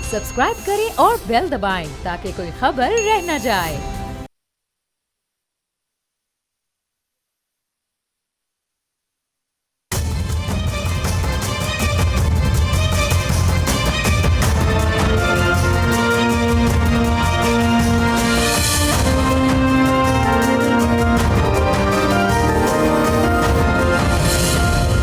Subscribe करें और bell दबाएं ताकि कोई खबर रह न जाए।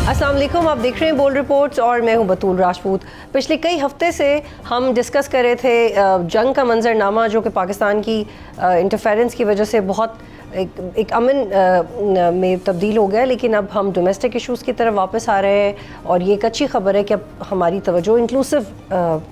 अस्सलाम वालेकुम, आप देख रहे हैं बोल्ड रिपोर्ट्स और मैं हूं बतूल राजपूत। पिछले कई हफ्ते से हम डिस्कस कर रहे थे जंग का मंजरनामा जो कि पाकिस्तान की इंटरफेरेंस की वजह से बहुत एक अमन में तब्दील हो गया, लेकिन अब हम डोमेस्टिक इश्यूज़ की तरफ वापस आ रहे हैं और ये एक अच्छी खबर है कि अब हमारी तवज्जो इंक्लूसिव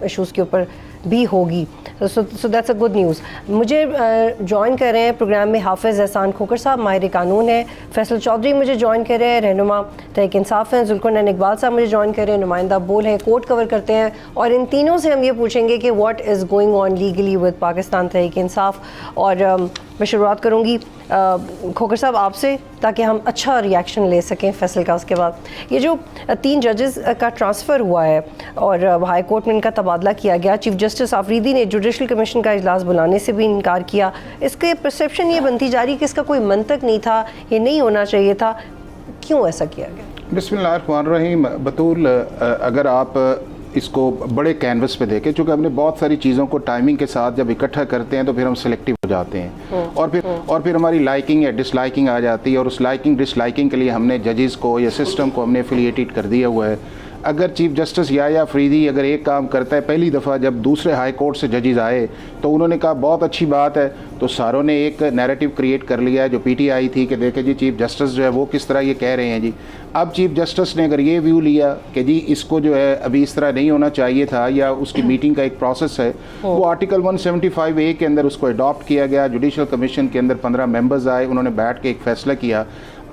इश्यूज़ के ऊपर भी होगी। So that's a good news. मुझे ज्वाइन कर रहे हैं प्रोग्राम में हाफिज़ एहसान खोकर साहब, माहिर कानून है। फैसल चौधरी मुझे ज्वाइन कर रहे हैं, रहनुमा तहरीक इंसाफ हैं। जुल्फ़िकार इकबाल साहब मुझे ज्वाइन कर रहे हैं, नुमाइंदा बोल हैं, कोर्ट कवर करते हैं। और इन तीनों से हम ये पूछेंगे कि what is going on legally with Pakistan Tehreek Insaf. और मैं शुरुआत करूँगी खोकर साहब आपसे, ताकि हम अच्छा रिएक्शन ले सकें फैसल का। उसके बाद ये जो 3 जजेस का ट्रांसफ़र हुआ है और हाई कोर्ट में इनका तबादला किया गया, चीफ जस्टिस आफरीदी ने जुडिशल कमीशन का इजलास बुलाने से भी इनकार किया। इसके परसेप्शन ये बनती जा रही कि इसका कोई मंतक नहीं था, ये नहीं होना चाहिए था, क्यों ऐसा किया गया? बिस्मिल्लाहिर्रहमानिर्रहीम। बतूल, अगर आप इसको बड़े कैनवस पे देखें, चूँकि हमने बहुत सारी चीज़ों को टाइमिंग के साथ जब इकट्ठा करते हैं तो फिर हम सिलेक्टिव हो जाते हैं और फिर हमारी लाइकिंग या डिसलाइकिंग आ जाती है, और उस लाइकिंग डिसलाइकिंग के लिए हमने जजेस को या सिस्टम को हमने एफिलिएटेड कर दिया हुआ है। अगर चीफ जस्टिस या अफरीदी अगर एक काम करता है, पहली दफ़ा जब दूसरे हाई कोर्ट से जजेस आए तो उन्होंने कहा बहुत अच्छी बात है, तो सारों ने एक नैरेटिव क्रिएट कर लिया है जो पीटीआई थी कि देखें जी चीफ जस्टिस जो है वो किस तरह ये कह रहे हैं जी। अब चीफ जस्टिस ने अगर ये व्यू लिया कि जी इसको जो है अभी इस तरह नहीं होना चाहिए था, या उसकी मीटिंग का एक प्रोसेस है, वो आर्टिकल 175A के अंदर उसको अडॉप्ट किया गया। जुडिशल कमीशन के अंदर 15 मेंबर्स आए, उन्होंने बैठ के एक फ़ैसला किया।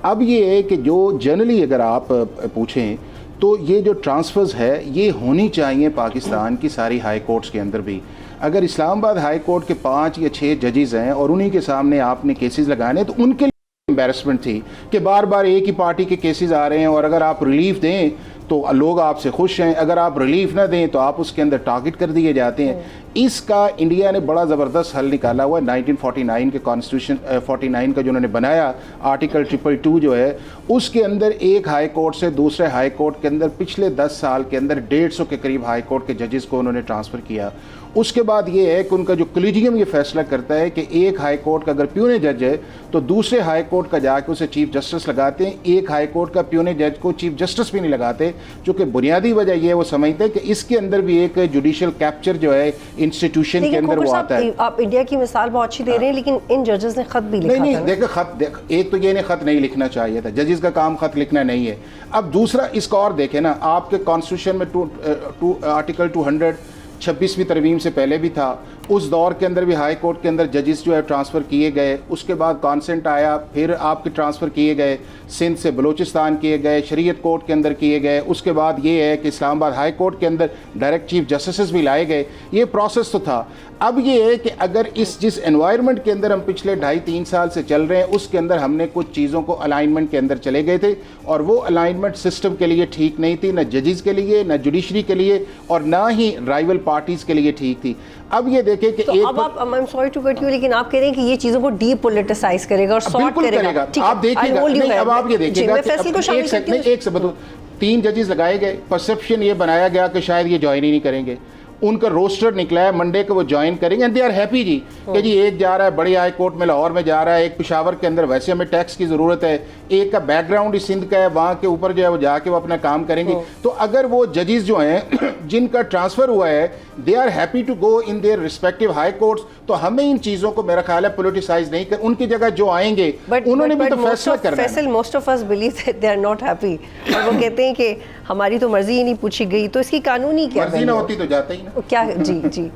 अब ये है कि जो जनरली अगर आप पूछें तो ये जो ट्रांसफ़र्स है ये होनी चाहिए पाकिस्तान की सारी हाई कोर्ट्स के अंदर भी। अगर इस्लामाबाद हाई कोर्ट के 5 या 6 जजेस हैं और उन्हीं के सामने आपने केसेस लगाने, तो उनके लिए एम्बैरसमेंट थी कि बार बार एक ही पार्टी के केसेस आ रहे हैं, और अगर आप रिलीफ दें तो लोग आपसे खुश हैं, अगर आप रिलीफ ना दें तो आप उसके अंदर टारगेट कर दिए जाते हैं। इसका इंडिया ने बड़ा ज़बरदस्त हल निकाला हुआ है। 1949 के कॉन्स्टिट्यूशन 49 का जो उन्होंने बनाया, आर्टिकल 222 जो है, उसके अंदर एक हाई कोर्ट से दूसरे हाई कोर्ट के अंदर पिछले 10 साल के अंदर 150 के करीब हाई कोर्ट के जजेस को उन्होंने ट्रांसफ़र किया। उसके बाद ये है कि उनका जो कॉलेजियम ये फैसला करता है कि एक हाई कोर्ट का अगर प्यूने जज है तो दूसरे हाई कोर्ट का जाके उसे चीफ जस्टिस लगाते हैं। एक हाई कोर्ट का प्यूने जज को चीफ जस्टिस भी नहीं लगाते, क्योंकि बुनियादी वजह ये है वो समझते हैं कि इसके अंदर भी एक जुडिशल कैप्चर जो है इंस्टीट्यूशन के अंदर वो आता है। आप इंडिया की मिसाल बहुत अच्छी दे रहे हैं, लेकिन इन जजेस ने खत भी लिखा था। नहीं, देखो एक तो ये ने खत नहीं लिखना चाहिए था, जजेस का काम खत लिखना नहीं है। अब दूसरा इसका और देखें ना, आपके कॉन्स्टिट्यूशन में आर्टिकल 226वीं तरमीम से पहले भी था, उस दौर के अंदर भी हाई कोर्ट के अंदर जजेस जो है ट्रांसफ़र किए गए। उसके बाद कॉन्सेंट आया, फिर आपके ट्रांसफ़र किए गए, सिंध से बलूचिस्तान किए गए, शरीयत कोर्ट के अंदर किए गए। उसके बाद ये है कि इस्लामाबाद हाई कोर्ट के अंदर डायरेक्ट चीफ जस्टिस भी लाए गए। ये प्रोसेस तो था। अब ये है कि अगर जिस एनवायरनमेंट के अंदर हम पिछले 2.5-3 साल से चल रहे हैं, उसके अंदर हमने कुछ चीज़ों को अलाइनमेंट के अंदर चले गए थे, और वो अलाइनमेंट सिस्टम के लिए ठीक नहीं थी, न जजेस के लिए, न जुडिशरी के लिए, और ना ही राइवल पार्टीज़ के लिए ठीक थी। अब ये देखें कि तो अब आप, I am sorry to cut you, लेकिन आप कह रहे हैं कि ये चीज़ों को डीपोलिटिसाइज करेगा और सॉर्ट करेगा। आप देखिएगा, नहीं अब आप ये देखिएगा, एक से बताओ, 3 जजेस लगाए गए, परसेप्शन ये बनाया गया कि शायद ये ज्वाइन ही नहीं करेंगे। उनका रोस्टर निकला है मंडे को वो ज्वाइन करेंगे, एंड दे आर हैप्पी जी कि जी एक जा रहा है बड़ी हाई कोर्ट में लाहौर में जा रहा है, एक पेशावर के अंदर वैसे हमें टैक्स की ज़रूरत है, एक का बैकग्राउंड ही सिंध का है, वहाँ के ऊपर जो है वो जाके वो अपना काम करेंगे। तो अगर वो जजेस जो हैं जिनका ट्रांसफ़र हुआ है, they are happy to go in their respective high courts, तो हमें इन चीज़ों को मेरा ख्याल है पोलिटिसाइज नहीं कर, उनकी जगह जो आएंगे उन्होंने भी तो फैसला करना है। Most of us believe that they are not happy, और वो कहते हैं कि हमारी तो मर्जी ही नहीं पूछी गई, तो इसकी कानूनी क्या मर्जी ना होती तो जाता ही ना। क्या जी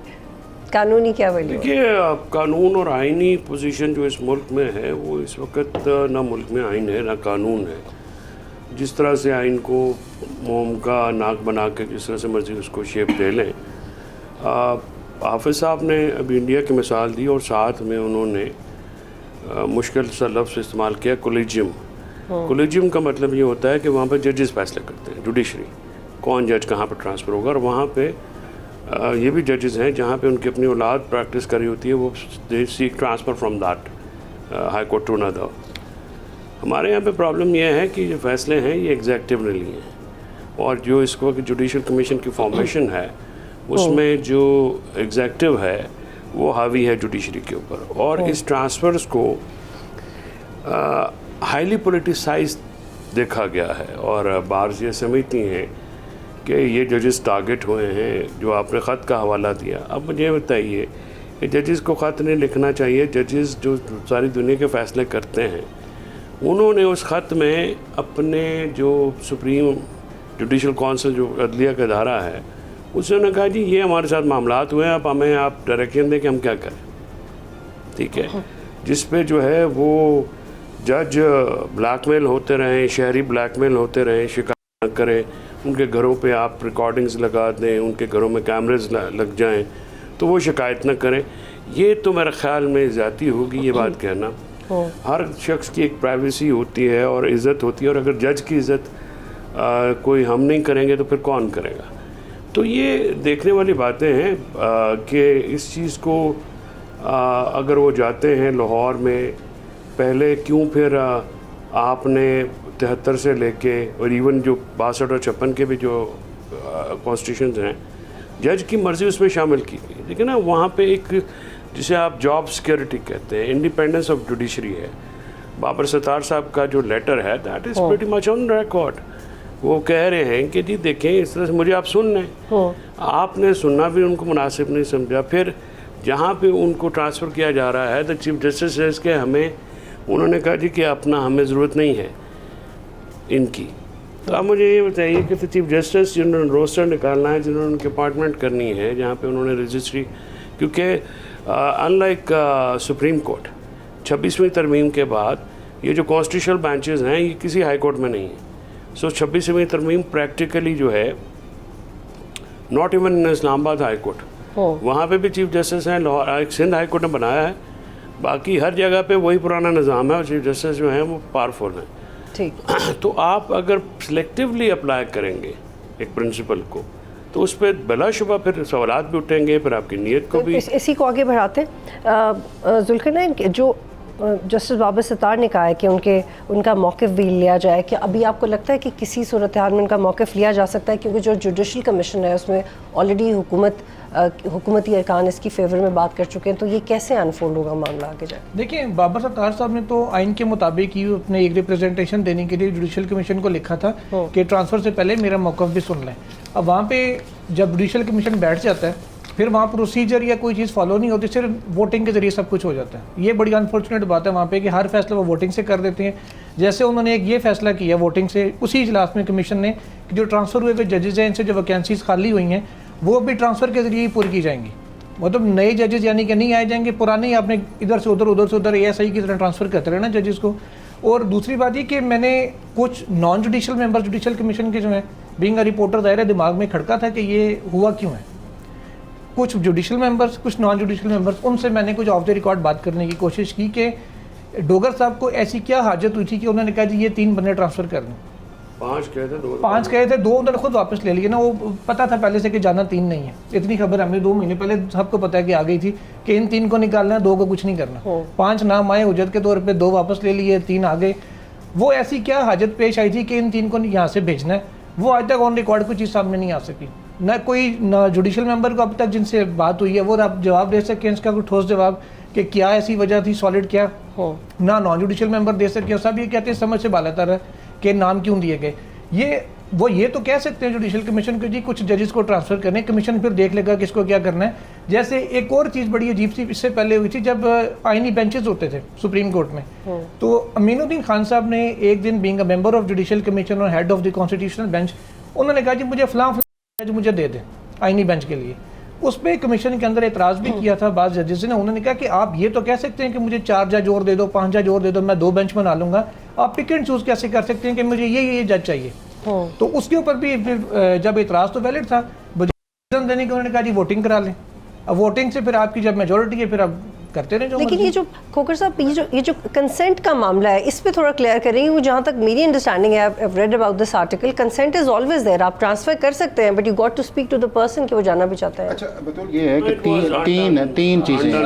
कानूनी क्या वैल्यू? देखिए, कानून और आइनी पोजीशन जो इस मुल्क में है, वो इस वक्त ना मुल्क में आइन है ना कानून है। जिस तरह से आइन को मोम का नाक बना के जिस तरह से मर्जी उसको शेप दे लें। हाफिज़ साहब ने अभी इंडिया की मिसाल दी और साथ में उन्होंने मुश्किल सा लफ्ज़ इस्तेमाल किया, कोलिजियम। कोलिजियम का मतलब ये होता है कि वहाँ पर जजेस फैसले करते हैं, जुडिशरी कौन जज कहाँ पर ट्रांसफ़र होगा, और वहाँ पे ये भी जजेस हैं जहाँ पे उनकी अपनी औलाद प्रैक्टिस करी होती है, वो they seek transfer from that high court to another. हमारे यहाँ पे प्रॉब्लम ये है कि जो फैसले हैं ये एग्जेक्टिव नहीं हैं, और जो इसको जुडिशल कमीशन की फॉर्मेशन है उसमें जो एग्जेक्टिव है वो हावी है जुडिशरी के ऊपर, और इस ट्रांसफ़र्स को हाईली पोलिटिसाइज देखा गया है। और बार्स ये समझती हैं कि ये जजेस टारगेट हुए हैं। जो आपने ख़त का हवाला दिया, अब मुझे बताइए कि जजेस को ख़त नहीं लिखना चाहिए। जजेस जो सारी दुनिया के फ़ैसले करते हैं, उन्होंने उस ख़त में अपने जो सुप्रीम जुडिशल काउंसिल जो अदलिया का इदारा है, उसने कहा जी ये हमारे साथ मामलात हुए हैं, अब हमें आप डायरेक्शन दें कि हम क्या करें। ठीक है, जिस पे जो है वो जज ब्लैकमेल होते रहें, शहरी ब्लैकमेल होते रहें, शिकायत न करें, उनके घरों पे आप रिकॉर्डिंग्स लगा दें, उनके घरों में कैमरेज लग जाएं तो वो शिकायत न करें। ये तो मेरे ख्याल में ज़्यादती होगी ये बात कहना। हर शख्स की एक प्राइवेसी होती है और इज़्ज़त होती है, और अगर जज की इज़्ज़त कोई हम नहीं करेंगे तो फिर कौन करेगा। तो ये देखने वाली बातें हैं कि इस चीज़ को अगर वो जाते हैं लाहौर में, पहले क्यों फिर आपने 73 से लेके और इवन जो 62 और 56 के भी जो कॉन्स्टिट्यूशंस हैं, जज की मर्ज़ी उसमें शामिल की गई। लेकिन ना वहाँ पे एक जिसे आप जॉब सिक्योरिटी कहते हैं, इंडिपेंडेंस ऑफ जुडिशरी है। बाबर सत्तार साहब का जो लेटर है that is pretty much on record. वो कह रहे हैं कि जी देखें, इस तरह से मुझे आप सुन लें, आपने सुनना भी उनको मुनासिब नहीं समझा। फिर जहाँ पे उनको ट्रांसफ़र किया जा रहा है द चीफ जस्टिस के हमें उन्होंने कहा जी कि अपना हमें ज़रूरत नहीं है इनकी। तो आप मुझे ये बताइए कि तो चीफ जस्टिस जिन्होंने रोस्टर निकालना है, जिन्होंने उनकी अपॉइंटमेंट करनी है, जहाँ पे उन्होंने रजिस्ट्री, क्योंकि अनलाइक सुप्रीम कोर्ट 26वीं तरमीम के बाद ये जो कॉन्स्टिट्यूशनल बेंचेस हैं ये किसी हाई कोर्ट में नहीं है। सो 26वीं तरमीम प्रैक्टिकली जो है not even in Islamabad High court, वहाँ पे भी चीफ जस्टिस हैं। लाहौर सिंध हाई कोर्ट ने बनाया है, बाकी हर जगह पे वही पुराना निज़ाम है और चीफ जस्टिस जो हैं वो पावरफुल हैं। ठीक। तो आप अगर सिलेक्टिवली अप्लाई करेंगे एक प्रिंसिपल को, तो उस पर बिलाशुबा फिर सवालात भी उठेंगे, फिर आपकी नीयत को भी। इसी को आगे बढ़ाते हैं। जुल्करनैन, जो जस्टिस बाबर सत्तार ने कहा है कि उनका मौक़िफ़ भी लिया जाए, कि अभी आपको लगता है कि किसी सूरत हाल में उनका मौक़िफ़ लिया जा सकता है, क्योंकि जो जुडिशल कमीशन है उसमें ऑलरेडी हुकूमती अरकान इसकी फेवर में बात कर चुके हैं, तो ये कैसे अनफोल्ड होगा मामला आगे जाए? देखिए, बाबर सत्तार साहब ने तो आइन के मुताबिक ही अपने एक रिप्रेजेंटेशन देने के लिए जुडिशल कमीशन को लिखा था कि ट्रांसफ़र से पहले मेरा मौक़िफ़ भी सुन लें। अब वहाँ पे जब जुडिशल कमीशन बैठ जाता है, फिर वहाँ प्रोसीजर या कोई चीज़ फॉलो नहीं होती, सिर्फ वोटिंग के ज़रिए सब कुछ हो जाता है। ये बड़ी अनफॉर्चुनेट बात है वहाँ पे कि हर फैसला वो वोटिंग से कर देते हैं। जैसे उन्होंने एक ये फैसला किया वोटिंग से, उसी इजलास में कमीशन ने कि जो ट्रांसफ़र हुए हुए जजेज़ हैं, इनसे जो वैकेंसीज़ खाली हुई हैं वो भी ट्रांसफ़र के ज़रिए ही पूरी की जाएंगी। मतलब नए जजेज़ यानी कि नहीं आए जाएंगे, पुराने ही आपने इधर से उधर ASI की तरह ट्रांसफ़र करते रहना जजेज़ को। और दूसरी बात ये कि मैंने कुछ non judicial member judicial commission के जो हैं, बीइंग अ रिपोर्टर, दायरे दिमाग में खड़का था कि ये हुआ क्यों है। कुछ जुडिशल मेंबर्स, कुछ नॉन जुडिशल मेंबर्स, उनसे मैंने कुछ ऑफ द रिकॉर्ड बात करने की कोशिश की कि डोगर साहब को ऐसी क्या हाजत हुई थी कि उन्होंने कहा जी ये 3 बंदे ट्रांसफ़र कर दें। 5 कहे थे, 2 उन्होंने खुद वापस ले लिए ना। वो पता था पहले से कि जाना 3 नहीं है, इतनी खबर हमें 2 महीने पहले सबको पता है कि आ गई थी कि इन 3 को निकालना है, 2 को कुछ नहीं करना। 5 नाम आए उजत के तौर पे, 2 वापस ले लिए, 3 आ गए। वो ऐसी क्या हाजत पेश आई थी कि इन 3 को यहाँ से भेजना है, वो आज तक ऑन रिकॉर्ड कोई चीज़ सामने नहीं आ सकी। ना कोई ना जुडिशल मेंबर को अब तक जिनसे बात हुई है वो आप जवाब दे सकें इसका कोई ठोस जवाब कि क्या ऐसी वजह थी सॉलिड क्या हो, ना नॉन जुडिशल मेंबर दे सके। सब ये कहते हैं समझ से बालातर है कि नाम क्यों दिए गए। ये तो कह सकते हैं जुडिशल कमीशन को जी कुछ जजेस को ट्रांसफ़र करने, कमीशन फिर देख लेगा किसको क्या करना है। जैसे एक और चीज़ बड़ी अजीब सी इससे पहले हुई थी जब आइनी बेंचेस होते थे सुप्रीम कोर्ट में, तो अमीनुद्दीन खान साहब ने एक दिन being a member of judicial commission और head of the constitutional bench, उन्होंने कहा जी मुझे फलां जज मुझे दे दें आइनी बेंच के लिए। उस पर कमीशन के अंदर एतराज़ भी किया था बाज़ जजेस ने। उन्होंने कहा कि आप ये तो कह सकते हैं कि मुझे 4 जज और दे दो, 5 जज और दे दो, मैं 2 बेंच बना लूँगा। आप पिक एंड चूज़ कैसे कर सकते हैं कि मुझे ये जज चाहिए। तो उसके ऊपर भी फिर जब एतराज़ तो वैलिड था, देने के उन्होंने कहा जी वोटिंग करा लें। अब वोटिंग से फिर आपकी जब मेजोरिटी है फिर अब करते रहे जो लेकिन मर्जी। ये जो खोकर साहब ये जो कंसेंट का मामला है इस पे थोड़ा क्लियर करेंगे। वो जहाँ तक मेरी अंडरस्टैंडिंग है, I read about this article, consent is always there, आप ट्रांसफर कर सकते हैं but you got to speak to the person कि वो जाना भी चाहता है। अच्छा बतौर ये है कि तीन चीजें हैं।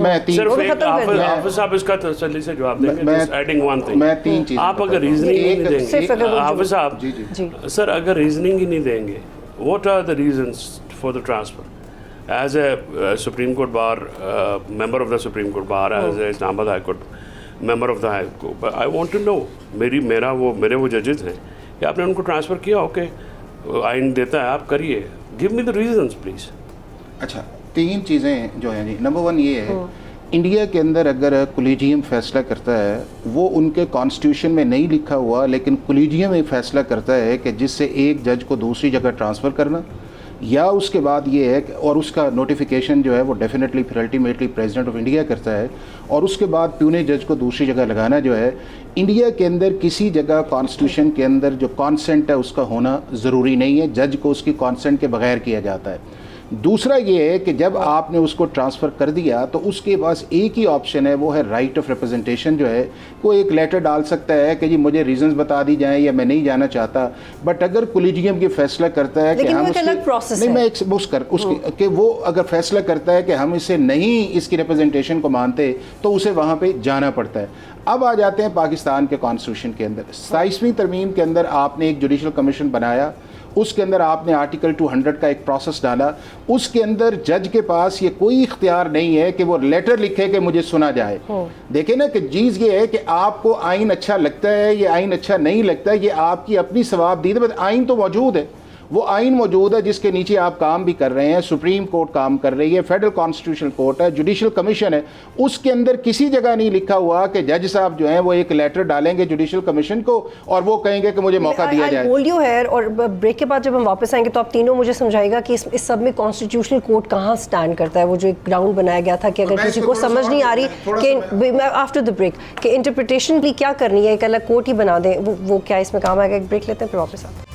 मैं तीन सिर्फ वो एक खत्म कर दिया। हाफिज साहब इसका तसल्ली से जवाब देंगे। मैं- Just adding one thing. मैं तीन चीजें आप अगर बताता हूं। रीजनिंग नहीं सिर्फ अगर देंगे वो हाफिज साहब, जी सर अगर रीजनिंग ही नहीं देंगे, what are the reasons for the transfer? As a Supreme Court bar member of the Supreme Court bar, as a Islamabad High Court member of the high court, I want to know, मेरे वो जजेस हैं कि आपने उनको transfer किया, okay आइन देता है आप करिए, give me the reasons please. अच्छा, तीन चीज़ें जो हैं जी, नंबर वन ये है, इंडिया के अंदर अगर कोलिजियम फैसला करता है, वो उनके कॉन्स्टिट्यूशन में नहीं लिखा हुआ, लेकिन कोलिजियम एक फैसला करता है कि जिससे एक जज को दूसरी जगह ट्रांसफ़र करना, या उसके बाद ये है कि और उसका नोटिफिकेशन जो है वो डेफिनेटली फिर अल्टीमेटली प्रेसिडेंट ऑफ इंडिया करता है, और उसके बाद प्यूने जज को दूसरी जगह लगाना जो है, इंडिया के अंदर किसी जगह कॉन्स्टिट्यूशन के अंदर जो कॉन्सेंट है उसका होना ज़रूरी नहीं है, जज को उसकी कॉन्सेंट के बगैर किया जाता है। दूसरा ये है कि जब आपने उसको ट्रांसफ़र कर दिया तो उसके पास एक ही ऑप्शन है, वो है राइट ऑफ रिप्रेजेंटेशन जो है, कोई एक लेटर डाल सकता है कि जी मुझे रीजंस बता दी जाएं या मैं नहीं जाना चाहता। बट अगर कोलिजियम ये फैसला करता है कि लेकिन हम वो एक अलग प्रोसेस नहीं, है। मैं कि वो अगर फैसला करता है कि हम इसे नहीं इसकी रिप्रेजेंटेशन को मानते, तो उसे वहाँ पे जाना पड़ता है। अब आ जाते हैं पाकिस्तान के कॉन्स्टिट्यूशन के अंदर, 27वीं तरमीम के अंदर आपने एक जुडिशल कमीशन बनाया, उसके अंदर आपने आर्टिकल 200 का एक प्रोसेस डाला, उसके अंदर जज के पास ये कोई इख्तियार नहीं है कि वो लेटर लिखे कि मुझे सुना जाए। देखें ना कि चीज़ ये है कि आपको आइन अच्छा लगता है, ये आइन अच्छा नहीं लगता, ये आपकी अपनी सवाबदीद, बट आइन तो मौजूद है, वो आइन मौजूद है जिसके नीचे आप काम भी कर रहे हैं, सुप्रीम कोर्ट काम कर रही है, फेडरल कॉन्स्टिट्यूशनल कोर्ट है, जुडिशल कमीशन है, उसके अंदर किसी जगह नहीं लिखा हुआ कि जज साहब जो हैं वो एक लेटर डालेंगे जुडिशल कमीशन को और वो कहेंगे कि मुझे मौका दिया जाए। बोल यू है, और ब्रेक के बाद जब हम वापस आएंगे तो आप तीनों मुझे समझाएगा कि इस सब में कॉन्स्टिट्यूशनल कोर्ट कहाँ स्टैंड करता है, वो जो एक ग्राउंड बनाया गया था कि अगर किसी को समझ नहीं आ रही कि आफ्टर द ब्रेक कि इंटरप्रिटेशन भी क्या करनी है, एक अलग कोर्ट ही बना दें, वो क्या इसमें काम आएगा। एक ब्रेक लेते हैं फिर वापस आते हैं।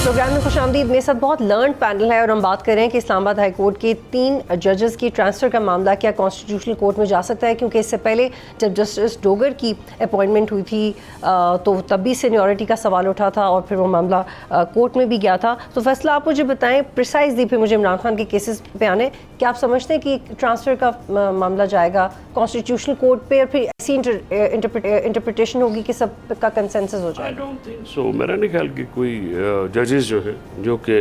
प्रोग्राम में खुशामदीद, मेरे साथ बहुत लर्न पैनल है और हम बात कर रहे हैं कि इस्लामाबाद हाई कोर्ट के 3 जजेस की ट्रांसफ़र का मामला क्या कॉन्स्टिट्यूशनल कोर्ट में जा सकता है, क्योंकि इससे पहले जब जस्टिस डोगर की अपॉइंटमेंट हुई थी तो तब भी सीनियरिटी का सवाल उठा था और फिर वो मामला कोर्ट में भी गया था। तो फैसला आप मुझे बताएं प्रिसाइजली, फिर मुझे इमरान खान के केसेस पे आने, क्या आप समझते हैं कि ट्रांसफ़र का मामला जाएगा कॉन्स्टिट्यूशनल कोर्ट पे और फिर ऐसी इंटरप्रिटेशन होगी कि सब का कंसेंसस हो आई जाएगा? डोंट थिंक सो, मेरा नहीं ख्याल कि कोई जजेस जो है जो कि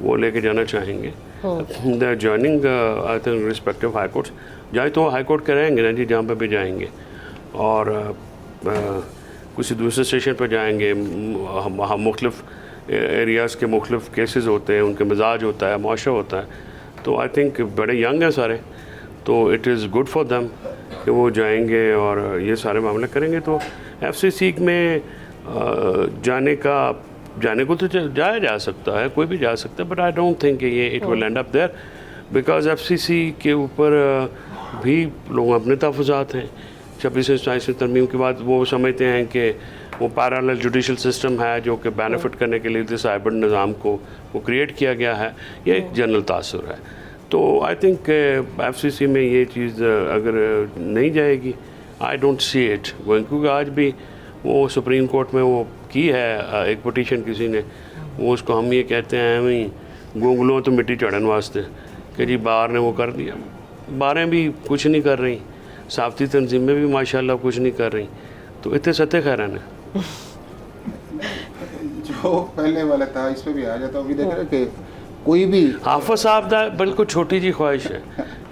वो लेके जाना चाहेंगे, they are joining I think respective high courts, जाए तो हाई कोर्ट के रहेंगे ना जी, जहाँ पे भी जाएंगे, और किसी दूसरे स्टेशन पर जाएंगे, हम मुख्तलिफ एरियाज़ के मुख्तलिफ केसेस होते हैं, उनके मिजाज होता है, मुआशरा होता है, तो आई थिंक बड़े यंग हैं सारे, तो it is good for them कि वो जाएंगे और ये सारे मामले करेंगे। तो FCC में जाने को तो जाया जा सकता है, कोई भी जा सकता है, बट आई डोंट थिंक ये it will end up there, because FCC के ऊपर भी लोग अपने तहफ़्फ़ुज़ात हैं। 26वीं तरमीम के बाद वो समझते हैं कि वो पैरेलल जुडिशल सिस्टम है जो कि बेनिफिट करने के लिए इस हाइब्रिड निज़ाम को वो क्रिएट किया गया है, ये एक जनरल तासुर है। तो आई थिंक FCC में ये चीज़ अगर नहीं जाएगी, I don't see it going, क्योंकि आज भी वो सुप्रीम कोर्ट में वो की है एक पिटीशन किसी ने, वो उसको हम ये कहते हैं वही गोंगलों तो मिट्टी चढ़न वास्ते कि जी बार ने वो कर दिया, बारें भी कुछ नहीं कर रही, साफ़ती तंजीमें भी माशाल्लाह कुछ नहीं कर रही, तो इतने सत्य खैरन है। जो पहले वाला था इस पे भी आ जाता, अभी देख रहे कि कोई भी हाफिज साहब का बिल्कुल छोटी जी ख्वाहिश है,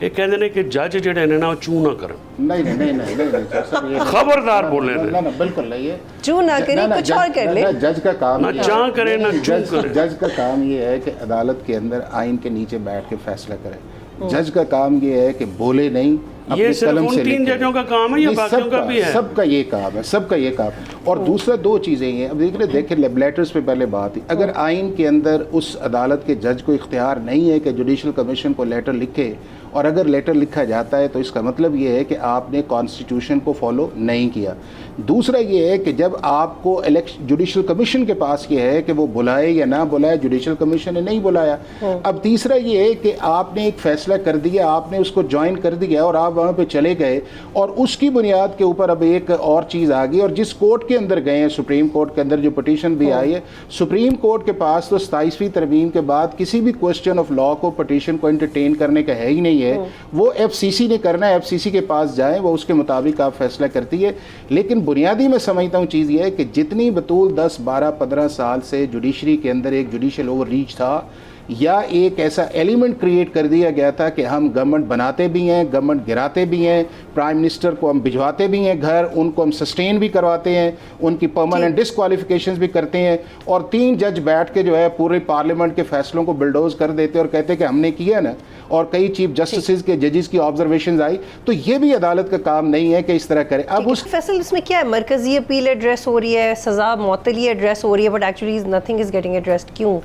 ये कहते हैं कि जज जड़े ने ना चू ना कर, नहीं खबरदार बोले ना ना बिल्कुल नहीं है, चू ना करे, कुछ और कर ले। जज का काम ना चाह करे ना चू करे। जज का काम ये है कि अदालत के अंदर आइन के नीचे बैठ के फैसला करे। जज का काम ये है कि बोले नहीं, ये सिर्फ उन 3 जजों का काम है या बाकियों का भी है? सबका ये काम है, सबका ये काम है। और दूसरा 2 चीज़ें हैं, अब देखें लेटर्स पे पहले बात थी, अगर आइन के अंदर उस अदालत के जज को इख्तियार नहीं है कि जुडिशल कमीशन को लेटर लिखे और अगर लेटर लिखा जाता है तो इसका मतलब ये है कि आपने कॉन्स्टिट्यूशन को फॉलो नहीं किया। दूसरा ये है कि जब आपको जुडिशल कमीशन के पास ये है कि वो बुलाए या ना बुलाए, जुडिशल कमीशन ने नहीं बुलाया। अब तीसरा ये है कि आपने एक फैसला कर दिया, आपने उसको ज्वाइन कर दिया और आप वहाँ पे चले गए और उसकी बुनियाद के ऊपर अब एक और चीज़ आ गई और जिस कोर्ट के अंदर गए हैं, सुप्रीम कोर्ट के अंदर जो पिटीशन भी आई है, सुप्रीम कोर्ट के पास तो 27वीं तरमीम के बाद किसी भी क्वेश्चन ऑफ लॉ को पिटीशन को एंटरटेन करने का है ही नहीं है। वो FCC ने करना है, FCC के पास जाएं, वो उसके मुताबिक आप फैसला करती है। लेकिन बुनियादी मैं समझता हूँ चीज़ ये है कि जितनी बतूल 10, 12, 15 साल से जुडिशरी के अंदर एक जुडिशल ओवर रीच था या एक ऐसा एलिमेंट क्रिएट कर दिया गया था कि हम गवर्नमेंट बनाते भी हैं, गवर्नमेंट गिराते भी हैं, प्राइम मिनिस्टर को हम भिजवाते भी हैं घर, उनको हम सस्टेन भी करवाते हैं, उनकी परमानेंट डिस्क्वालिफिकेशंस भी करते हैं और 3 जज बैठ के जो है पूरे पार्लियामेंट के फैसलों को बिल्डोज कर देते और कहते कि हमने किया ना, और कई चीफ जस्टिस के जजेस की ऑब्जर्वेशन आई। तो ये भी अदालत का काम नहीं है कि इस तरह करे। अब उस फैसल इसमें क्या है, मरकजी अपील एड्रेस हो रही है, सज़ा मुअत्तली एड्रेस हो रही है, but actually nothing is getting addressed. क्यों?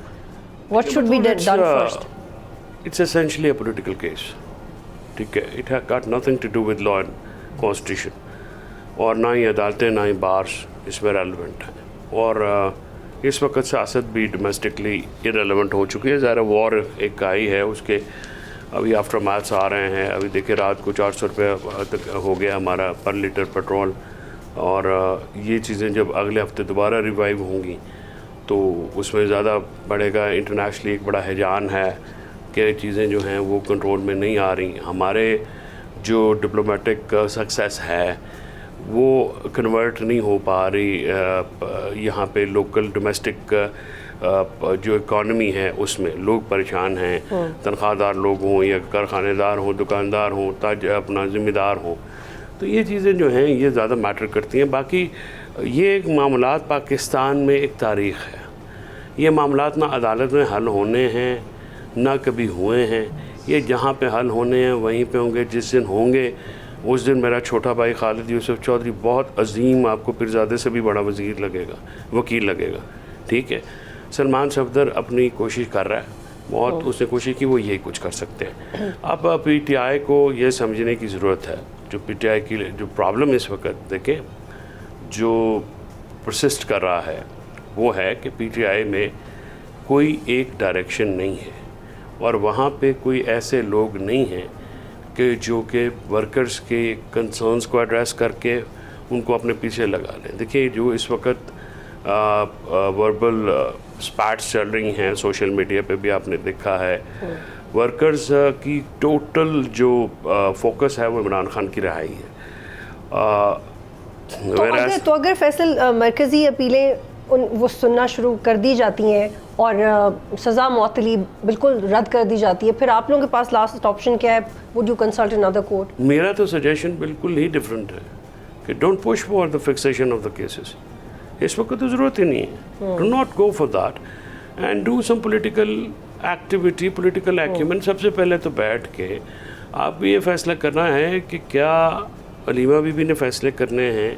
What should be done first? It's essentially a political case. ठीक है, it has got nothing to do with law and constitution. और ना ही अदालतें ना ही बार्स इसमें रेलिवेंट हैं और इस वक्त सियासत भी डोमेस्टिकली इरेलीवेंट हो चुकी है। ज़रा वॉर एक आई है, उसके अभी आफ्टर मैथ्स आ रहे हैं। अभी देखिए रात को 400 रुपये तक हो गया हमारा पर लीटर पेट्रोल और ये चीज़ें जब अगले हफ्ते दोबारा रिवाइव होंगी तो उसमें ज़्यादा बढ़ेगा। इंटरनेशनली एक बड़ा हैजान है कि चीज़ें जो हैं वो कंट्रोल में नहीं आ रही। हमारे जो डिप्लोमेटिक सक्सेस है वो कन्वर्ट नहीं हो पा रही यहाँ पे लोकल डोमेस्टिक जो इकॉनमी है उसमें। लोग परेशान हैं, तनख्वाहदार लोग हों या कारखानेदार हों, दुकानदार हों, ताज अपना ज़िम्मेदार हों, तो ये चीज़ें जो हैं ये ज़्यादा मैटर करती हैं। बाकी ये एक मामलात पाकिस्तान में एक तारीख़ है। ये मामलात ना अदालत में हल होने हैं ना कभी हुए हैं। ये जहाँ पे हल होने हैं वहीं पे होंगे। जिस दिन होंगे उस दिन मेरा छोटा भाई खालिद यूसुफ चौधरी बहुत अजीम, आपको पीरज़ादे से भी बड़ा वज़ीर लगेगा, वकील लगेगा। ठीक है, सलमान सफदर अपनी कोशिश कर रहा है बहुत, उसने कोशिश की, वो यही कुछ कर सकते हैं। अब PTI को ये समझने की ज़रूरत है, जो PTI की जो प्रॉब्लम इस वक्त देखें जो परसिस्ट कर रहा है वो है कि PTI में कोई एक डायरेक्शन नहीं है और वहाँ पे कोई ऐसे लोग नहीं हैं कि जो कि वर्कर्स के कंसर्न्स को एड्रेस करके उनको अपने पीछे लगा लें। देखिए जो इस वक्त वर्बल स्पैट्स चल रही हैं सोशल मीडिया पे भी आपने देखा है, वर्कर्स की टोटल जो फोकस है वो इमरान खान की रहाई है। तो अगर फैसल मरकज़ी अपीलें वो सुनना शुरू कर दी जाती हैं और सज़ा मुअत्तली बिल्कुल रद्द कर दी जाती है, फिर आप लोगों के पास लास्ट ऑप्शन क्या है? Would you consult another court? मेरा तो सजेशन बिल्कुल ही डिफरेंट है कि don't push for the fixation of the cases. इस वक्त तो ज़रूरत ही नहीं है। Do not go for that and do some political activity, political acumen. सबसे पहले तो बैठ के आप भी ये फैसला करना है कि क्या अलीमा बीबी ने फैसले करने हैं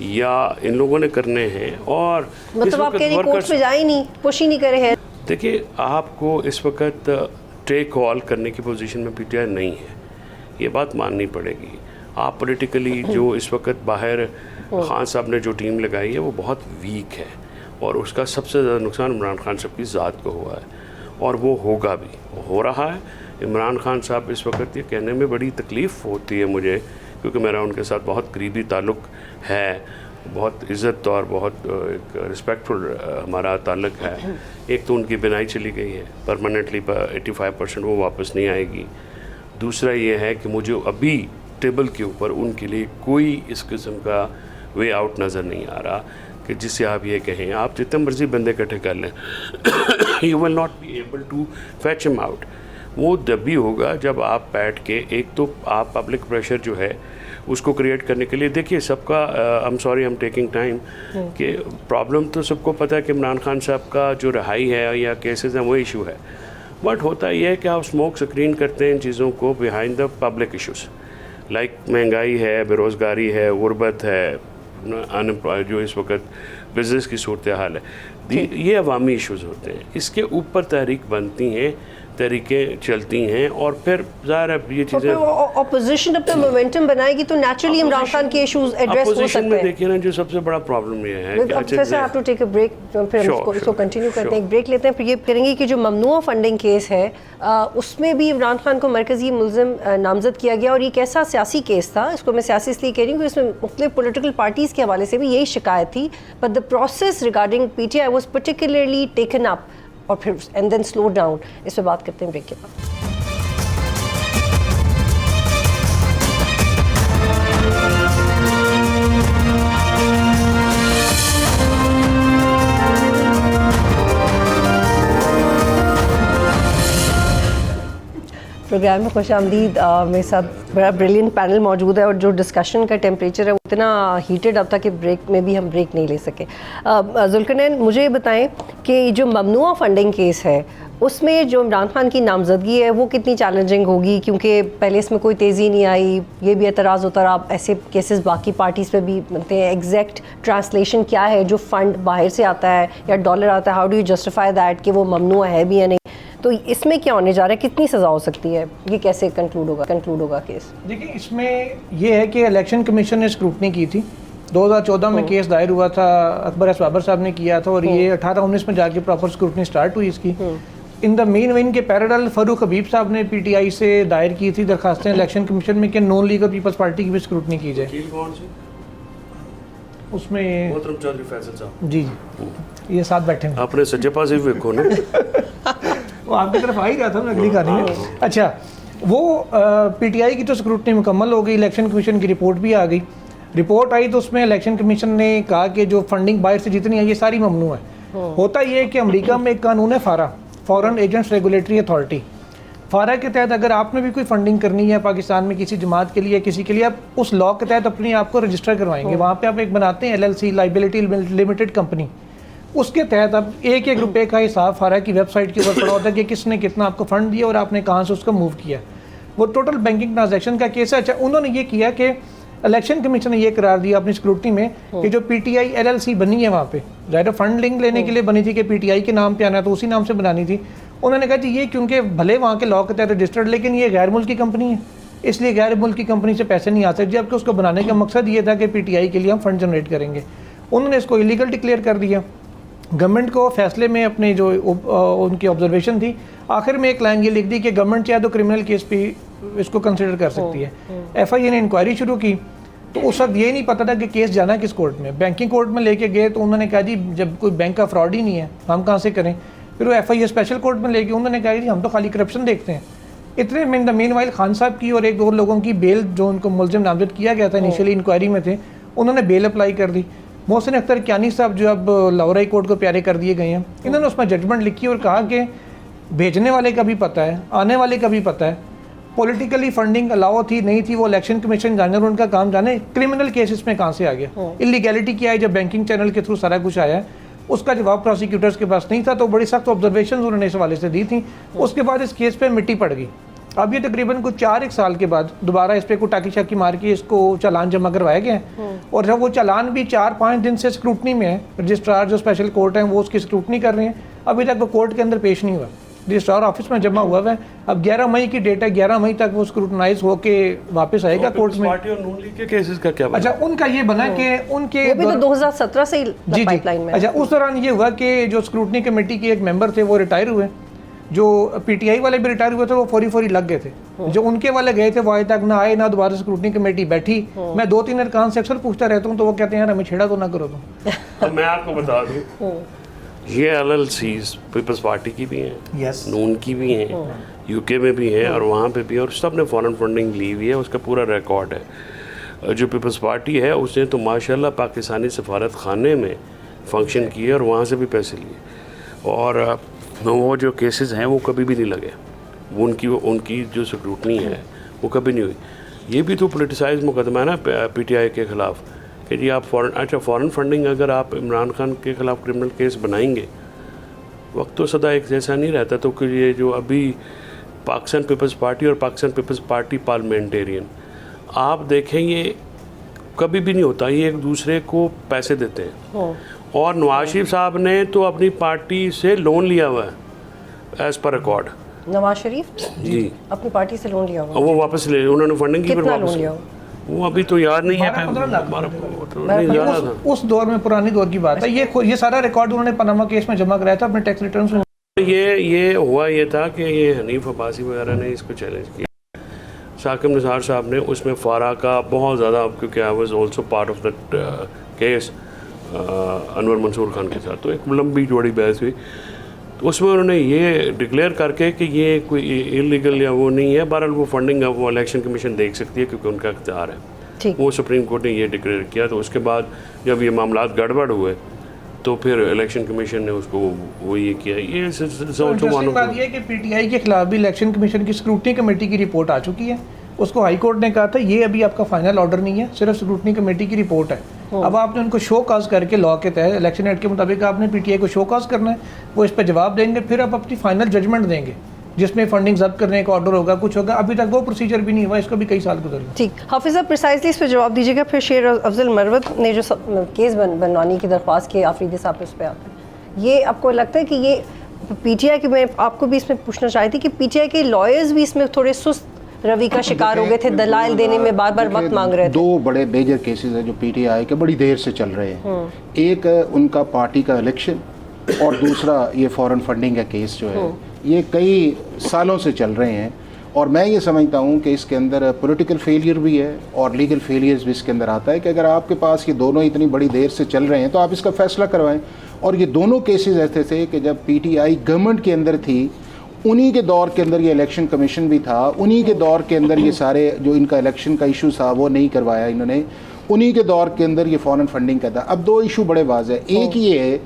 या इन लोगों ने करने हैं। और मतलब आप कह रही कोर्ट में जाए नहीं, पुश ही नहीं करे हैं। देखिए आपको इस वक्त टेक कॉल करने की पोजीशन में PTI नहीं है, ये बात माननी पड़ेगी। आप पॉलिटिकली जो इस वक्त बाहर खान साहब ने जो टीम लगाई है वो बहुत वीक है और उसका सबसे ज़्यादा नुकसान इमरान खान साहब की ज़ात को हुआ है और वो होगा भी, हो रहा है। इमरान खान साहब इस वक्त ये कहने में बड़ी तकलीफ़ होती है मुझे, क्योंकि मेरा उनके साथ बहुत करीबी ताल्लुक़ है, बहुत इज़्ज़त और बहुत एक रिस्पेक्टफुल हमारा ताल्लुक़ है। एक तो उनकी बिनाई चली गई है परमानेंटली, 85% वो वापस नहीं आएगी। दूसरा ये है कि मुझे अभी टेबल के ऊपर उनके लिए कोई इस किस्म का वे आउट नज़र नहीं आ रहा कि जिससे आप ये कहें आप जितने मर्जी बंदे इकट्ठे कर लें you will not be able to fetch him out. वो जब भी होगा जब आप बैठ के, एक तो आप पब्लिक प्रेशर जो है उसको क्रिएट करने के लिए, देखिए सबका आई am sorry I am taking time, कि प्रॉब्लम तो सबको पता है कि इमरान खान साहब का जो रहाई है या केसेस हैं वो इशू है, बट होता यह है कि आप स्मोक स्क्रीन करते हैं इन चीज़ों को behind the public issues, like महंगाई है, बेरोज़गारी है, गुर्बत है, अनएम्प्लॉय जो इस वक्त बिज़नेस की सूरत हाल है, ये अवामी इशूज़ होते हैं। इसके ऊपर तहरीक बनती हैं तरीके चलती हैं और फिर ज़ाहिर है ये चीज़ें ऑपोजिशन अपना मोमेंटम बनाएगी तो नेचुरली इमरान खान के इश्यूज एड्रेस हो सकते हैं। देखिए ना, जो सबसे बड़ा प्रॉब्लम ये है कि professor have to take a break, फिर हम इसको कंटिन्यू करते हैं, एक ब्रेक लेते हैं, फिर ये करेंगे कि जो ममनुआ फंडिंग केस है उसमें भी इमरान खान को मरकजी मुल्ज़िम नामजद किया गया और ये कैसा सियासी केस था, इसको मैं सियासी इसलिए कह रही हूँ कि इसमें मुख्तलिफ पॉलिटिकल पार्टीज़ के हवाले से भी यही शिकायत थी, but the process regarding PTI was particularly taken up और फिर एंड देन स्लो डाउन। इस पर बात करते हैं ब्रेक के बाद। प्रोग्राम में खुश आमदीद। मेरे साथ बड़ा ब्रिलियंट पैनल मौजूद है और जो डिस्कशन का टेम्परेचर है वो इतना हीटेड अब तक कि ब्रेक में भी हम ब्रेक नहीं ले सके। जुल्करनैन, मुझे ये बताएं कि जो ममनुआ फंडिंग केस है उसमें जो इमरान खान की नामजदगी है वो कितनी चैलेंजिंग होगी, क्योंकि पहले इसमें कोई तेज़ी नहीं आई, ये भी एतराज़ होता रहा, ऐसे केसेस बाकी पार्टीज़ पे भी बनते हैं। एग्जैक्ट ट्रांसलेशन क्या है, जो फ़ंड बाहर से आता है या डॉलर आता है, how do you justify that कि वो ममनुआ है भी या नहीं, तो इसमें क्या होने जा रहा है, कितनी सज़ा हो सकती है, ये कैसे कंक्लूड होगा केस? देखिए, इसमें ये है कि इलेक्शन कमीशन ने स्क्रूटनी की थी, 2014 में केस दायर हुआ था, अकबर एस बाबर साहब ने किया था और ये 18-19 में जाके प्रॉपर स्क्रूटनी स्टार्ट हुई इसकी। इन द मेन वेन के पैरेलल फरूक हबीब साहब ने PTI से दायर की थी दरखास्तें इलेक्शन कमीशन में कि नॉन लीगल पीपल्स पार्टी की भी स्क्रूटनी की जाए। उसमें चौधरी फैसल साहब जी ये साथ बैठे हैं, अपने सज्जे पास ही देखो ना वो आपकी तरफ आ ही रहा था ना अगली कहानी में। अच्छा, वो PTI की तो स्क्रूटनी मुकम्मल हो गई, इलेक्शन कमीशन की रिपोर्ट भी आ गई। रिपोर्ट आई तो उसमें इलेक्शन कमीशन ने कहा कि जो फंडिंग बाहर से जितनी है ये सारी ममनू है। होता ये है कि अमेरिका में एक कानून है फारा, फॉरेन एजेंट्स रेगुलेटरी अथॉरिटी। फारा के तहत अगर आपने भी कोई फंडिंग करनी है पाकिस्तान में किसी जमात के लिए, किसी के लिए, आप उस लॉ के तहत अपने आप को रजिस्टर करवाएंगे। वहाँ पे आप एक बनाते हैं LLC, लाइबिलिटी लिमिटेड कंपनी, उसके तहत आप एक रुपये का हिसाब फारा की वेबसाइट के ऊपर पड़ा होता है कि किसने कितना आपको फंड दिया और आपने कहाँ से उसको मूव किया। वो टोटल बैंकिंग ट्रांजैक्शन का केस है। अच्छा, उन्होंने ये किया कि इलेक्शन कमीशन ने ये करार दिया अपनी स्क्रूटनी में कि जो PTI LLC बनी है वहाँ पे, ज़ाहिर फंड लिंक लेने के लिए बनी थी कि PTI के नाम पे आना है तो उसी नाम से बनानी थी। उन्होंने कहा कि ये क्योंकि भले वहाँ के लॉ के तहत रजिस्टर्ड, लेकिन ये गैर मुल्की कंपनी है, इसलिए गैर मुल्की कंपनी से पैसे नहीं आ सकते, जबकि उसको बनाने का मकसद ये था कि PTI के लिए हम फंड जनरेट करेंगे। उन्होंने इसको इलीगल डिक्लेयर कर दिया। गवर्नमेंट को फैसले में अपने जो उनकी ऑब्जर्वेशन थी, आखिर में एक लाइन ये लिख दी कि गवर्नमेंट चाहे तो क्रिमिनल केस पे इसको कंसिडर कर सकती है। FIA ने इंक्वायरी शुरू की तो उस वक्त ये नहीं पता था कि केस जाना किस कोर्ट में। बैंकिंग कोर्ट में लेके गए तो उन्होंने कहा जी जब कोई बैंक का फ्रॉड ही नहीं है हम कहाँ से करें। फिर वो FIA स्पेशल कोर्ट में लेके उन्होंने कहा जी हम तो खाली करप्शन देखते हैं। इतने में द मीनवाइल खान साहब की और एक दो लोगों की बेल, जो उनको मुलजिम नामजद किया गया था इनिशियली इंक्वायरी में थे, उन्होंने बेल अप्लाई कर दी। मोहसिन अख्तर कियानी साहब जो अब लाहौर हाई कोर्ट को प्यारे कर दिए गए हैं, इन्होंने उसमें जजमेंट लिखी और कहा कि भेजने वाले का भी पता है, आने वाले का भी पता है, पॉलिटिकली फंडिंग अलाउ थी नहीं थी वो इलेक्शन कमीशन जाने और उनका काम जाने, क्रिमिनल केसेस में कहाँ से आ गया, इलीगैलिटी क्या है जब बैंकिंग चैनल के थ्रू सारा कुछ आया है, उसका जवाब प्रोसिक्यूटर्स के पास नहीं था। तो बड़ी सख्त ऑब्जर्वेशन उन्होंने इस हवाले से दी थी। उसके बाद इस केस पे मिट्टी पड़ गई। अब ये तकरीबन कुछ 4-1 साल के बाद दोबारा इस पर कोई टाकी शाकी मार के इसको चालान जमा करवाया गया है और जब वो चालान भी 4-5 दिन से स्क्रूटनी में है, रजिस्ट्रार जो स्पेशल कोर्ट हैं वो उसकी स्क्रूटनी कर रहे हैं, अभी तक वो कोर्ट के अंदर पेश नहीं हुआ, रजिस्ट्रार ऑफिस में जमा हुआ है। अब 11 मई की डेट है, 11 मई तक वो स्क्रूटनाइज होके वापस आएगा कोर्ट में। पार्टी और नून लीग के केसेस का क्या? अच्छा, उनका ये बना कि उनके वो भी तो 2017 से ही पाइपलाइन में। अच्छा, उस दौरान ये हुआ कि जो स्क्रूटनी कमेटी के एक मेंबर थे वो रिटायर हुए, जो PTI वाले भी रिटायर हुए थे वो फौरी लग गए थे। जो उनके वाले गए थे वो आज तक ना आए ना दोबारा स्क्रूटनी कमेटी बैठी। मैं 2-3 अरकान से अक्सर पूछता रहता हूँ तो वो कहते हैं यार हमें छेड़ा तो ना करो तुम। तो मैं आपको बता दूँ ये LLCs पीपल्स पार्टी की भी हैं, नून की भी हैं, UK में भी हैं और वहाँ पे भी, और सब ने फॉरेन फंडिंग ली हुई है, उसका पूरा रिकॉर्ड है। जो पीपल्स पार्टी है उसने तो माशाल्लाह पाकिस्तानी सफारत खाने में फंक्शन किए और वहाँ से भी पैसे लिए और वो जो केसेस हैं वो कभी भी नहीं लगे। वो उनकी जो स्क्रूटनी है वो कभी नहीं हुई। ये भी तो पोलिटिसाइज मुकदमा है ना PTI के ख़िलाफ़ कि जी आप फ़ॉरेन फंडिंग अगर आप इमरान खान के ख़िलाफ़ क्रिमिनल केस बनाएंगे, वक्त तो सदा एक जैसा नहीं रहता। तो कि ये जो अभी पाकिस्तान पीपल्स पार्टी और पाकिस्तान पीपल्स पार्टी पार्लियामेंटेरियन, आप देखें ये कभी भी नहीं होता, ये एक दूसरे को पैसे देते हैं। और नवाज शरीफ साहब ने तो अपनी पार्टी से लोन लिया हुआ है as per record, Nawaz Sharif जी, अपनी पार्टी से लोन लिया हुआ, और वो वापस ले, उन्होंने फंडिंग की फिर कितना वापस लोन लिया हुआ? वो अभी तो याद नहीं है। 12-15 लाख नहीं ज़्यादा था। उस दौर में, पुरानी दौर की बात है। ये सारा रिकॉर्ड उन्होंने पनामा केस में जमा कराया था अपने टैक्स रिटर्न्स में। ये हुआ ये था कि ये हनीफ अब्बासी वगैरह ने इसको चैलेंज किया। शाकिब निसार साहब ने उसमें फारा का बहुत ज़्यादा, क्योंकि I was also part of that case Anwar Mansoor Khan के साथ, तो एक लंबी चौड़ी बहस हुई। तो उसमें उन्होंने ये डिक्लेयर करके कि ये कोई इलीगल या वो नहीं है, बहरहाल वो फंडिंग है वो इलेक्शन कमीशन देख सकती है क्योंकि उनका इख्तियार है। ठीक। वो सुप्रीम कोर्ट ने ये डिक्लेयर किया। तो उसके बाद जब ये मामला गड़बड़ हुए तो फिर इलेक्शन कमीशन ने उसको वो ये किया। ये इंटरेस्टिंग बात ये है कि पीटीआई के खिलाफ भी इलेक्शन कमीशन की स्क्रूटनी कमेटी की रिपोर्ट आ चुकी है। उसको हाई कोर्ट ने कहा था ये अभी आपका फाइनल ऑर्डर नहीं है, सिर्फ स्क्रूटनी कमेटी की रिपोर्ट है। अब आपने उनको शो काज करके, लॉ के तहत इलेक्शन एक्ट के मुताबिक आपने पीटीआई को शो काज करना है, वो इस पर जवाब देंगे, फिर आप अपनी फाइनल जजमेंट देंगे जिसमें फंडिंग जब्त करने का ऑर्डर होगा, कुछ होगा। अभी तक वो प्रोसीजर भी नहीं हुआ, इसको भी कई साल गुजर गए। ठीक, हाफिज़ साहब प्रिसाइजली इस पर जवाब दीजिएगा। फिर शेर अफजल मरवत ने जो केस बनवाने की दरख्वास्त की, आफरीदी साहब उस पर आते हैं, ये आपको लगता है कि ये पीटीआई के, मैं आपको भी इसमें पूछना चाहती कि पीटीआई के लॉयर्स भी इसमें थोड़े सुस्त रवि का शिकार हो गए थे, दलाल देने में बार बार वक्त मांग रहे थे? दो बड़े मेजर केसेस हैं जो पीटीआई के बड़ी देर से चल रहे हैं। एक उनका पार्टी का इलेक्शन और दूसरा ये फॉरेन फंडिंग का केस जो है, ये कई सालों से चल रहे हैं। और मैं ये समझता हूँ कि इसके अंदर पॉलिटिकल फेलियर भी है और लीगल फेलियर्स भी इसके अंदर आता है कि अगर आपके पास ये दोनों इतनी बड़ी देर से चल रहे हैं तो आप इसका फैसला करवाएं। और ये दोनों केसेस ऐसे थे कि जब पीटीआई गवर्नमेंट के अंदर थी, उन्हीं के दौर के अंदर ये इलेक्शन कमीशन भी था, उन्हीं के दौर के अंदर ये सारे जो इनका इलेक्शन का इशू था वो नहीं करवाया इन्होंने, उन्हीं के दौर के अंदर ये फॉरेन फंडिंग का था। अब दो इशू बड़े वाज़ेह है। एक ये है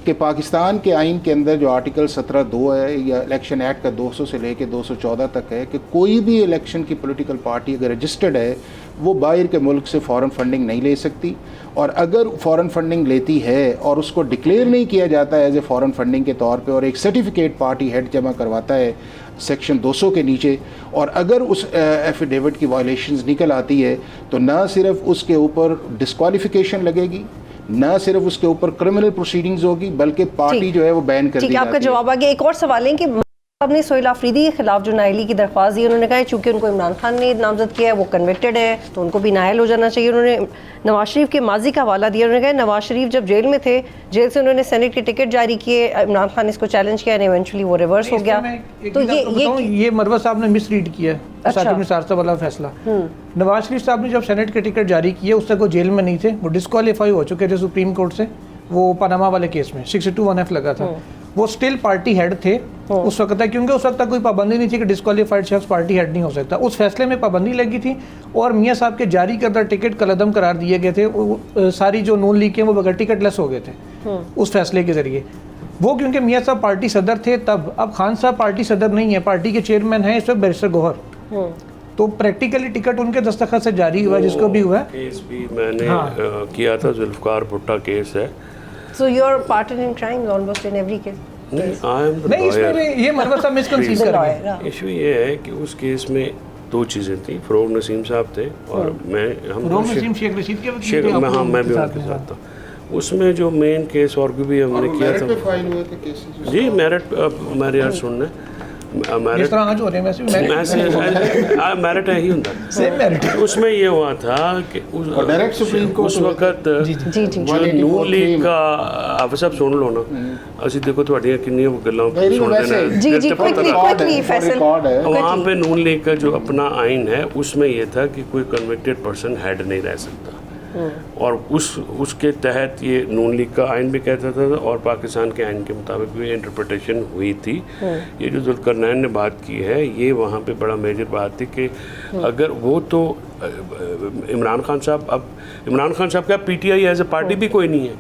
कि पाकिस्तान के आइन के अंदर जो आर्टिकल 17(2) है या इलेक्शन एक्ट का 200 से लेके 214 तक है कि कोई भी इलेक्शन की पॉलिटिकल पार्टी अगर रजिस्टर्ड है वो बाहर के मुल्क से फ़ॉरेन फंडिंग नहीं ले सकती, और अगर फ़ॉरेन फंडिंग लेती है और उसको डिक्लेयर नहीं किया जाता है एज ए फ़ॉरेन फंडिंग के तौर पे और एक सर्टिफिकेट पार्टी हेड जमा करवाता है सेक्शन 200 के नीचे, और अगर उस एफिडेविट की वायलेशंस निकल आती है तो ना सिर्फ उसके ऊपर डिस्क्वालिफिकेशन लगेगी, ना सिर्फ उसके ऊपर क्रिमिनल प्रोसीडिंग्स होगी, बल्कि पार्टी जो है वो बैन कर दी जाती है। आपका जवाब आ गया। एक और सवाल है कि आपने सोहेल आफरीदी के खिलाफ जो नायली की दरख्वास्त दी, उन्होंने कहा चूंकि उनको इमरान खान ने नामजद किया है, वो कन्विक्टेड है तो उनको भी नायल हो जाना चाहिए। उन्होंने नवाज शरीफ के माजी का हवाला दिया। उन्होंने कहा नवाज शरीफ जब जेल में थे, जेल से उन्होंने सेनेट के टिकट जारी किए, इमरान खान ने इसको चैलेंज किया, इवेंचुअली वो रिवर्स हो गया। तो ये मरवत साहब ने मिसरीड किया है शाकिब निसार साहब वाला फैसला। नवाज शरीफ साहब ने जब सेनेट के टिकट जारी किए उससे वो जेल में नहीं थे, वो डिस्क्वालीफाई हो चुके थे सुप्रीम कोर्ट से। वो पनामा वाले केस में 62(1)(f) लगा था, वो स्टिल पार्टी हेड थे उस वक्त तक, क्योंकि उस वक्त तक कोई पाबंदी नहीं थी कि डिस्क्वालीफाइड शख्स पार्टी हेड नहीं हो सकता। उस फैसले में पाबंदी लगी थी और मियाँ साहब के जारी करदा टिकट कलअदम करार दिए गए थे। सारी जो नून लीग के वो बगैर टिकट लेस हो गए थे उस फैसले के जरिए। वो क्योंकि मियाँ साहब पार्टी सदर थे तब, अब खान साहब पार्टी सदर नहीं है, पार्टी के चेयरमैन हैं इस वक्त बैरिस्टर गौहर, तो प्रैक्टिकली टिकट उनके दस्तखत से जारी हुआ जिसको भी हुआ। केस भी मैंने किया था, जुल्फकार भुट्टा केस है। So you're partner in crime almost in every case. नहीं, इसमें ये मरवत साहब मिसकंसीव कर रहे हैं। इशू ये है कि उस केस में दो चीज़ें थी। फ़रोग नसीम साहब थे और मैं, हम नसीम शेख रशीद के वकील थे, हाँ मैं भी उनके साथ था। उसमें जो मेन केस और भी हमने किया था जी, मेरिट सुनने जिस तरह आज हो रहे हैं वैसे मेरिट ही होता है, सेम मेरिट। उसमें ये हुआ था कि उस वक्त जो नून लीग का, आप सब सुन लो ना, ਅਸੀਂ देखो ਤੁਹਾਡੀਆਂ ਕਿੰਨੀਆਂ ਗੱਲਾਂ सुनते हैं। वहाँ पे नून लीग का जो अपना आइन है उसमें ये था कि कोई कन्विक्टेड पर्सन हेड नहीं रह सकता, और उसके तहत ये नून लीग का आइन भी कहता था और पाकिस्तान के आइन के मुताबिक भी इंटरप्रिटेशन हुई थी। ये जो जुल्करनैन ने बात की है ये वहाँ पे बड़ा मेजर बात थी कि अगर वो तो इमरान खान साहब, अब इमरान खान साहब क्या पीटीआई एज ए पार्टी भी कोई नहीं है,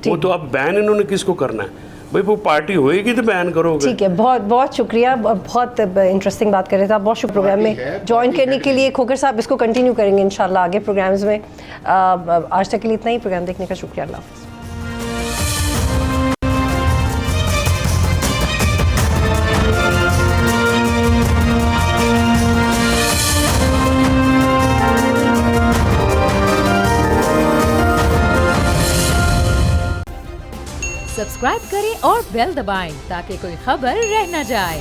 वो तो अब बैन इन्होंने किसको करना है भाई, वो पार्टी होएगी तो बैन करोगे। ठीक है, बहुत बहुत शुक्रिया, बहुत इंटरेस्टिंग बात कर रहे थे आप। बहुत शुक्रिया प्रोग्राम में ज्वाइन करने के लिए। खोकर साहब इसको कंटिन्यू करेंगे इंशाल्लाह आगे प्रोग्राम्स में। आज तक के लिए इतना ही। प्रोग्राम देखने का शुक्रिया। अल्लाह हाफ़िज़। सब्सक्राइब करें और बेल दबाएं ताकि कोई खबर रह न जाए।